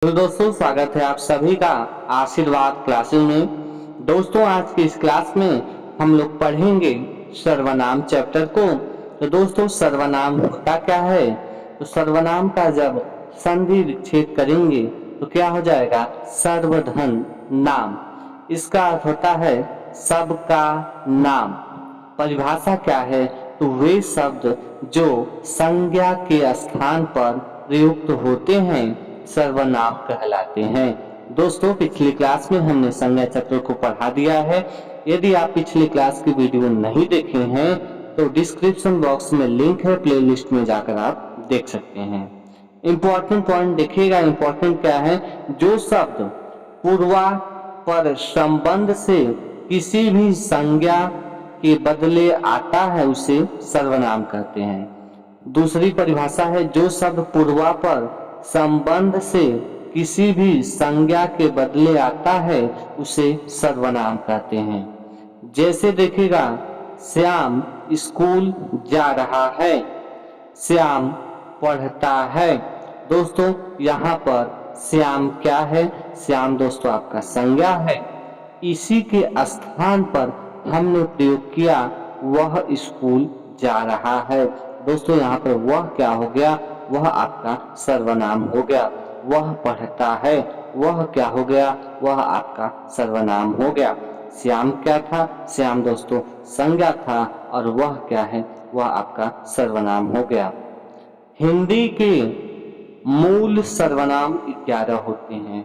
तो दोस्तों स्वागत है आप सभी का आशीर्वाद क्लासेस में। दोस्तों आज की इस क्लास में हम लोग पढ़ेंगे सर्वनाम चैप्टर को। तो दोस्तों सर्वनाम होता क्या है? तो सर्वनाम का जब संधि विच्छेद करेंगे तो क्या हो जाएगा? सर्वधन नाम। इसका अर्थ होता है सबका नाम। परिभाषा क्या है? तो वे शब्द जो संज्ञा के स्थान पर प्रयुक्त होते हैं सर्वनाम कहलाते हैं। दोस्तों पिछली क्लास में हमने संज्ञा चक्र को पढ़ा दिया है। यदि आप पिछली क्लास की वीडियो नहीं देखे हैं तो डिस्क्रिप्शन बॉक्स में लिंक है, प्लेलिस्ट में जाकर आप देख सकते हैं। इंपॉर्टेंट पॉइंट देखिएगा। इंपॉर्टेंट क्या है? जो शब्द पूर्वा पर संबंध से किसी भी संज्ञा के बदले आता है उसे सर्वनाम कहते हैं। दूसरी परिभाषा है जो शब्द पूर्वा पर संबंध से किसी भी संज्ञा के बदले आता है उसे सर्वनाम कहते हैं। जैसे देखिएगा, श्याम स्कूल जा रहा है, श्याम पढ़ता है। दोस्तों यहाँ पर श्याम क्या है? श्याम दोस्तों आपका संज्ञा है। इसी के स्थान पर हमने प्रयोग किया वह स्कूल जा रहा है। दोस्तों यहाँ पर वह क्या हो गया? वह आपका सर्वनाम हो गया। वह पढ़ता है, वह क्या हो गया? वह आपका सर्वनाम हो गया। श्याम क्या था? श्याम दोस्तों संज्ञा था और वह क्या है? वह आपका सर्वनाम हो गया। हिंदी के मूल सर्वनाम 11 होते हैं।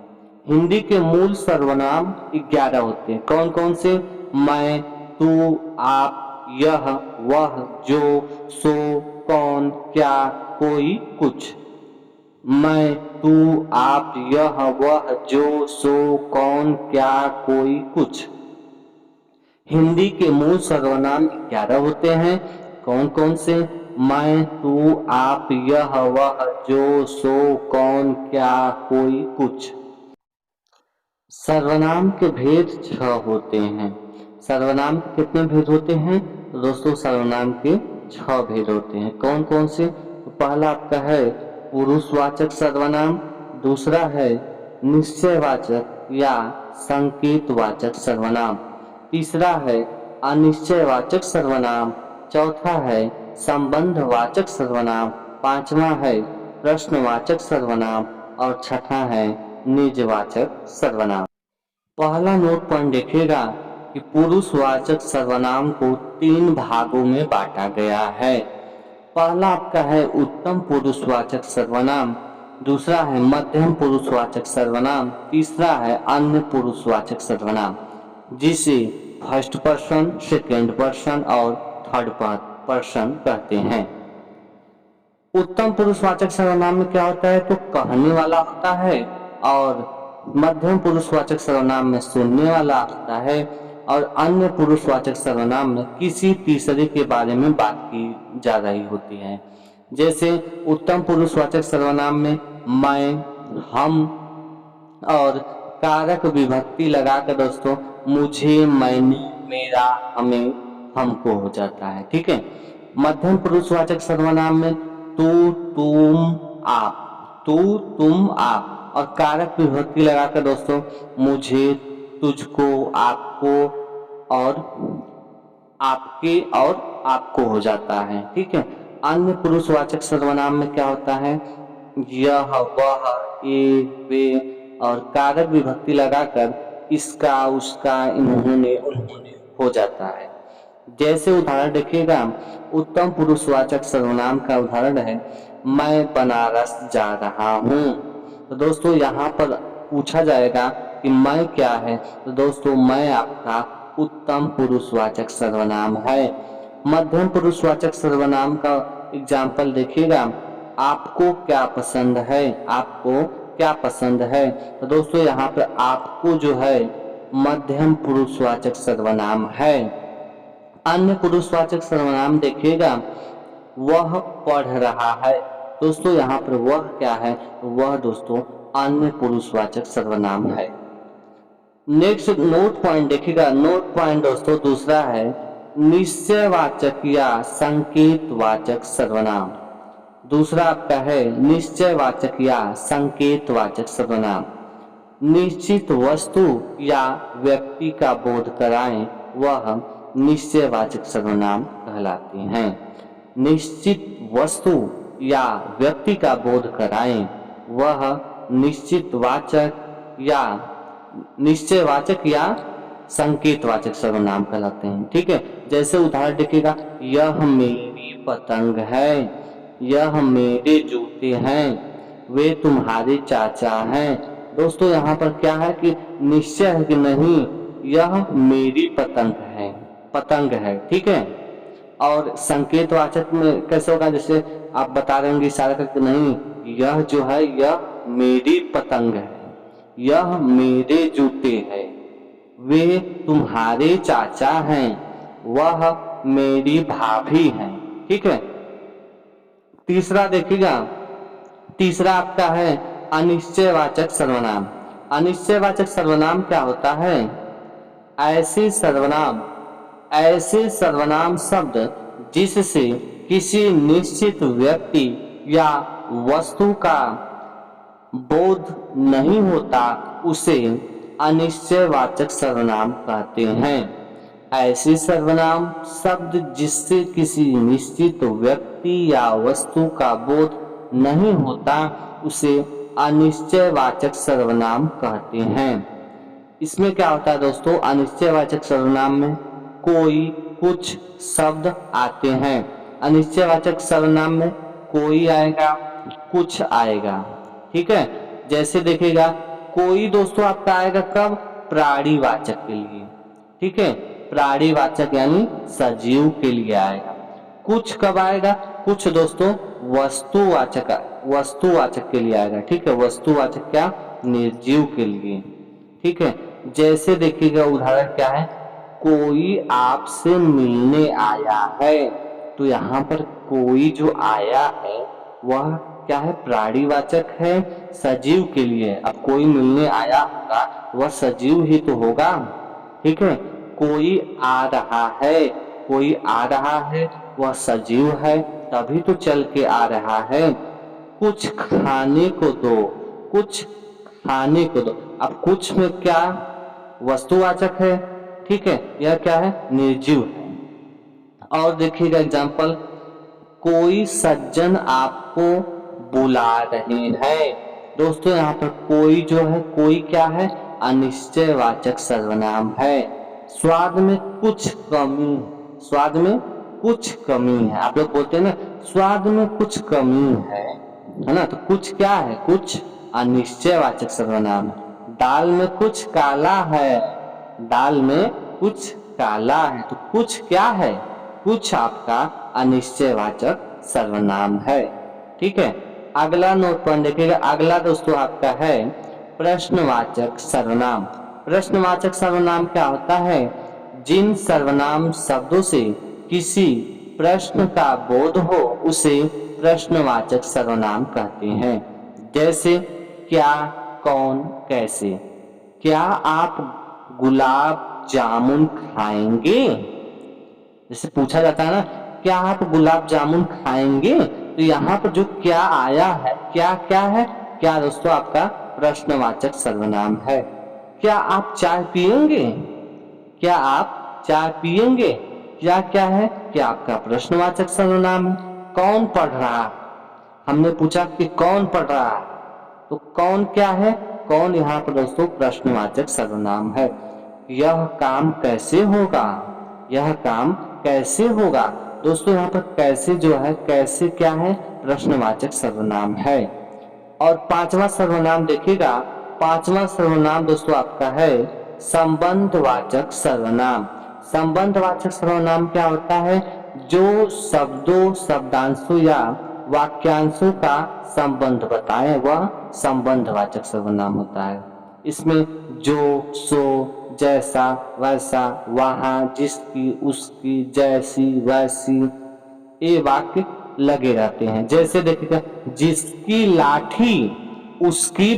हिंदी के मूल सर्वनाम 11 होते हैं। कौन कौन से? मैं, तू, आप, यह, वह, जो, सो, कौन, क्या, कोई, कुछ। मैं, तू, आप, यह, वह, जो, सो, कौन, क्या, कोई, कुछ। हिंदी के मूल सर्वनाम 11 होते हैं। कौन कौन से? मैं, तू, आप, यह, वह, जो, सो, कौन, क्या, कोई, कुछ। सर्वनाम के भेद 6 होते हैं। सर्वनाम के कितने भेद होते हैं? तो दोस्तों सर्वनाम के 6 भेद होते हैं। कौन कौन से? तो पहला आपका है पुरुषवाचक सर्वनाम, दूसरा है निश्चयवाचक या संकेतवाचक सर्वनाम, तीसरा है अनिश्चयवाचक सर्वनाम, चौथा है संबंधवाचक सर्वनाम, पांचवा है प्रश्नवाचक सर्वनाम और छठा है निजवाचक सर्वनाम। पहला नोट पॉइंट देखिएगा कि पुरुषवाचक सर्वनाम को 3 भागों में बांटा गया है। पहला आपका है उत्तम पुरुषवाचक सर्वनाम, दूसरा है मध्यम पुरुषवाचक सर्वनाम, तीसरा है अन्य पुरुषवाचक सर्वनाम, जिसे फर्स्ट पर्सन, सेकेंड पर्सन और थर्ड पर्सन कहते हैं। उत्तम पुरुषवाचक सर्वनाम में क्या होता है? तो कहने वाला होता है, और मध्यम पुरुषवाचक सर्वनाम में सुनने वाला होता है, और अन्य पुरुषवाचक सर्वनाम में किसी तीसरे के बारे में बात की जा रही होती है। जैसे उत्तम पुरुषवाचक सर्वनाम में मैं, हम और कारक विभक्ति लगाकर दोस्तों मुझे, मैंने, मेरा, हमें, हमको हो जाता है। ठीक है। मध्यम पुरुषवाचक सर्वनाम में तू, तुम, आप, तू, तुम, आप और कारक विभक्ति लगाकर दोस्तों मुझे, तुझको, आपको और आपके और आपको हो जाता है। ठीक है। अन्य पुरुषवाचक सर्वनाम में क्या होता है? यह, वह, ये, वे और कारक विभक्ति लगाकर इसका, उसका, इन्होंने, उन्होंने हो जाता है। जैसे उदाहरण देखिएगा, उत्तम पुरुषवाचक सर्वनाम का उदाहरण है मैं बनारस जा रहा हूँ। तो दोस्तों यहाँ पर पूछा जाएगा कि मैं क्या है? तो दोस्तों मैं आपका उत्तम पुरुषवाचक सर्वनाम है। मध्यम पुरुषवाचक सर्वनाम का एग्जाम्पल देखिएगा, आपको क्या पसंद है? आपको क्या पसंद है? तो दोस्तों यहाँ पर आपको जो है मध्यम पुरुषवाचक सर्वनाम है। अन्य पुरुषवाचक सर्वनाम देखिएगा, वह पढ़ रहा है। दोस्तों यहाँ पर वह क्या है? वह दोस्तों अन्य पुरुषवाचक सर्वनाम है। नेक्स्ट नोट पॉइंट देखिएगा। नोट पॉइंट दोस्तों दूसरा है निश्चयवाचक या संकेतवाचक सर्वनाम। दूसरा आपका है निश्चयवाचक या संकेतवाचक सर्वनाम। निश्चित वस्तु या व्यक्ति का बोध कराएं वह निश्चयवाचक सर्वनाम कहलाते हैं। निश्चित वस्तु या व्यक्ति का बोध कराएं वह निश्चयवाचक या संकेतवाचक सर्वनाम कहलाते हैं। ठीक है, जैसे उदाहरण देखिएगा, यह मेरी पतंग है, यह मेरे जूते हैं, वे तुम्हारे चाचा हैं। दोस्तों यहाँ पर क्या है कि निश्चय है कि नहीं, यह मेरी पतंग है। ठीक है, और संकेतवाचक में कैसे होगा, जैसे आप बता रहे होंगे इशारा करके, नहीं यह जो है यह मेरी पतंग है, यह मेरे जूते हैं, वे तुम्हारे चाचा हैं, वह मेरी भाभी है। ठीक है, तीसरा देखिएगा, तीसरा आपका है अनिश्चयवाचक सर्वनाम। अनिश्चयवाचक सर्वनाम क्या होता है? ऐसे सर्वनाम शब्द जिससे किसी निश्चित व्यक्ति या वस्तु का बोध नहीं होता उसे अनिश्चयवाचक सर्वनाम कहते हैं। ऐसे सर्वनाम शब्द जिससे किसी निश्चित व्यक्ति या वस्तु का बोध नहीं होता उसे अनिश्चयवाचक सर्वनाम कहते हैं। इसमें क्या होता है दोस्तों, अनिश्चयवाचक सर्वनाम में कोई कुछ शब्द आते हैं। अनिश्चयवाचक सर्वनाम में कोई आएगा, कुछ आएगा। ठीक है, जैसे देखिएगा, कोई दोस्तों आपका आएगा कब? प्राणीवाचक के लिए। ठीक है, प्राणीवाचक यानी सजीव के लिए आएगा। कुछ कब आएगा? कुछ दोस्तों वस्तुवाचक के लिए आएगा। ठीक है, वस्तुवाचक क्या? निर्जीव के लिए। ठीक है, जैसे देखिएगा उदाहरण क्या है, कोई आपसे मिलने आया है, तो यहाँ पर कोई जो आया है वह क्या है? प्राणीवाचक है, सजीव के लिए। अब कोई मिलने आया होगा वह सजीव ही तो होगा। ठीक है, कोई आ रहा है वह सजीव है, तभी तो चल के आ रहा है। कुछ खाने को दो, अब कुछ में क्या? वस्तुवाचक है। ठीक है, यह क्या है? निर्जीव है। और देखिएगा एग्जाम्पल, कोई सज्जन आपको बुला रहे हैं। दोस्तों यहाँ पर कोई जो है, कोई क्या है? अनिश्चयवाचक सर्वनाम है। स्वाद में कुछ कमी है। आप लोग बोलते हैं ना, स्वाद में कुछ कमी है ना, तो कुछ क्या है? कुछ अनिश्चयवाचक सर्वनाम है। दाल में कुछ काला है, तो कुछ क्या है? कुछ आपका अनिश्चयवाचक सर्वनाम है। ठीक है, अगला नोट पॉइंट देखिएगा। अगला दोस्तों आपका है प्रश्नवाचक सर्वनाम। प्रश्नवाचक सर्वनाम क्या होता है? जिन सर्वनाम शब्दों से किसी प्रश्न का बोध हो उसे प्रश्नवाचक सर्वनाम कहते हैं। जैसे क्या, कौन, कैसे। क्या आप गुलाब जामुन खाएंगे? जैसे पूछा जाता है ना, क्या आप गुलाब जामुन खाएंगे, तो यहाँ पर जो क्या आया है, क्या है? क्या दोस्तों आपका प्रश्नवाचक सर्वनाम है। क्या आप चाय पिएंगे? क्या है? क्या आपका प्रश्नवाचक सर्वनाम है। कौन पढ़ रहा? हमने पूछा कि कौन पढ़ रहा, तो कौन क्या है? कौन यहाँ पर दोस्तों प्रश्नवाचक सर्वनाम है। यह काम कैसे होगा? दोस्तों यहाँ पर कैसे जो है, कैसे क्या है? प्रश्नवाचक सर्वनाम है। और पांचवा सर्वनाम देखिएगा, पांचवा सर्वनाम दोस्तों आपका है संबंधवाचक सर्वनाम। संबंधवाचक सर्वनाम क्या होता है? जो शब्दों, शब्दांशों या वाक्यांशों का संबंध बताए वह संबंधवाचक सर्वनाम होता है। इसमें जो, सो, जैसा, वैसा, वहां, जिसकी, उसकी, जैसी, वैसी, ये वाक्य लगे रहते हैं। जैसे देखिएगा, जिसकी लाठी उसकी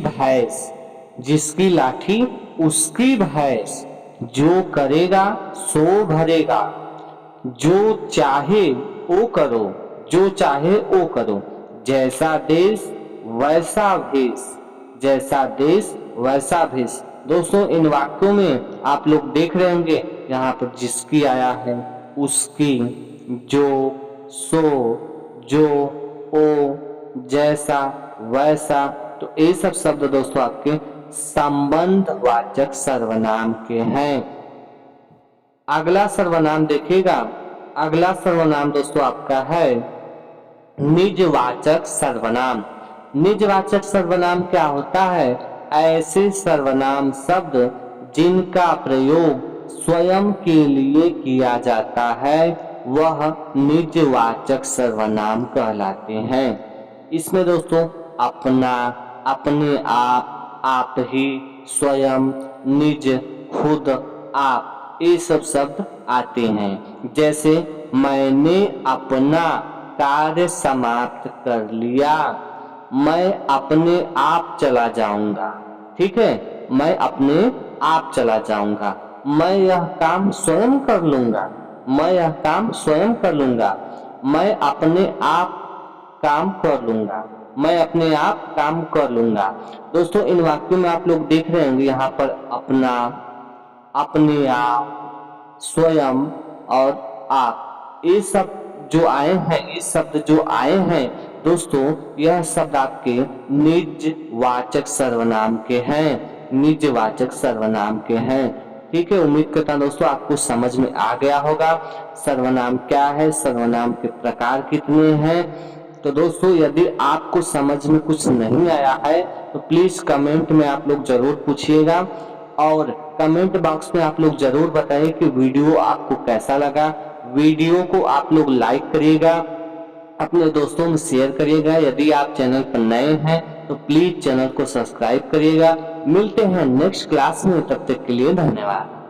भैंस, जो करेगा सो भरेगा, जो चाहे वो करो, जैसा देश वैसा भेष, जैसा देश वैसा भेष। दोस्तों इन वाक्यों में आप लोग देख रहे होंगे यहाँ पर जिसकी आया है, उसकी, जो, सो, जो, ओ, जैसा, वैसा। तो ये सब शब्द दोस्तों आपके संबंधवाचक सर्वनाम के हैं। अगला सर्वनाम देखिएगा, अगला सर्वनाम दोस्तों आपका है निजवाचक सर्वनाम। निजवाचक सर्वनाम क्या होता है? ऐसे सर्वनाम शब्द जिनका प्रयोग स्वयं के लिए किया जाता है वह निजवाचक सर्वनाम कहलाते हैं। इसमें दोस्तों अपना, अपने आप ही, स्वयं, निज, खुद, आप, ये सब शब्द आते हैं। जैसे मैंने अपना कार्य समाप्त कर लिया, मैं अपने आप चला जाऊंगा। ठीक है, मैं अपने आप चला जाऊंगा, मैं यह काम स्वयं कर लूंगा, मैं यह काम स्वयं कर लूंगा, मैं अपने आप काम कर लूंगा, मैं अपने आप काम कर लूंगा। दोस्तों इन वाक्यों में आप लोग देख रहे होंगे यहाँ पर अपना, अपने आप, स्वयं और आप, ये सब जो आए हैं, ये शब्द जो आए हैं दोस्तों, यह शब्द आपके निजवाचक सर्वनाम के हैं, निजवाचक सर्वनाम के हैं। ठीक है, उम्मीद करता हूं दोस्तों आपको समझ में आ गया होगा सर्वनाम क्या है, सर्वनाम के प्रकार कितने हैं। तो दोस्तों यदि आपको समझ में कुछ नहीं आया है तो प्लीज कमेंट में आप लोग जरूर पूछिएगा और कमेंट बॉक्स में आप लोग जरूर बताइए कि वीडियो आपको कैसा लगा। वीडियो को आप लोग लाइक करिएगा, अपने दोस्तों में शेयर करिएगा। यदि आप चैनल पर नए हैं तो प्लीज चैनल को सब्सक्राइब करिएगा। मिलते हैं नेक्स्ट क्लास में, तब तक के लिए धन्यवाद।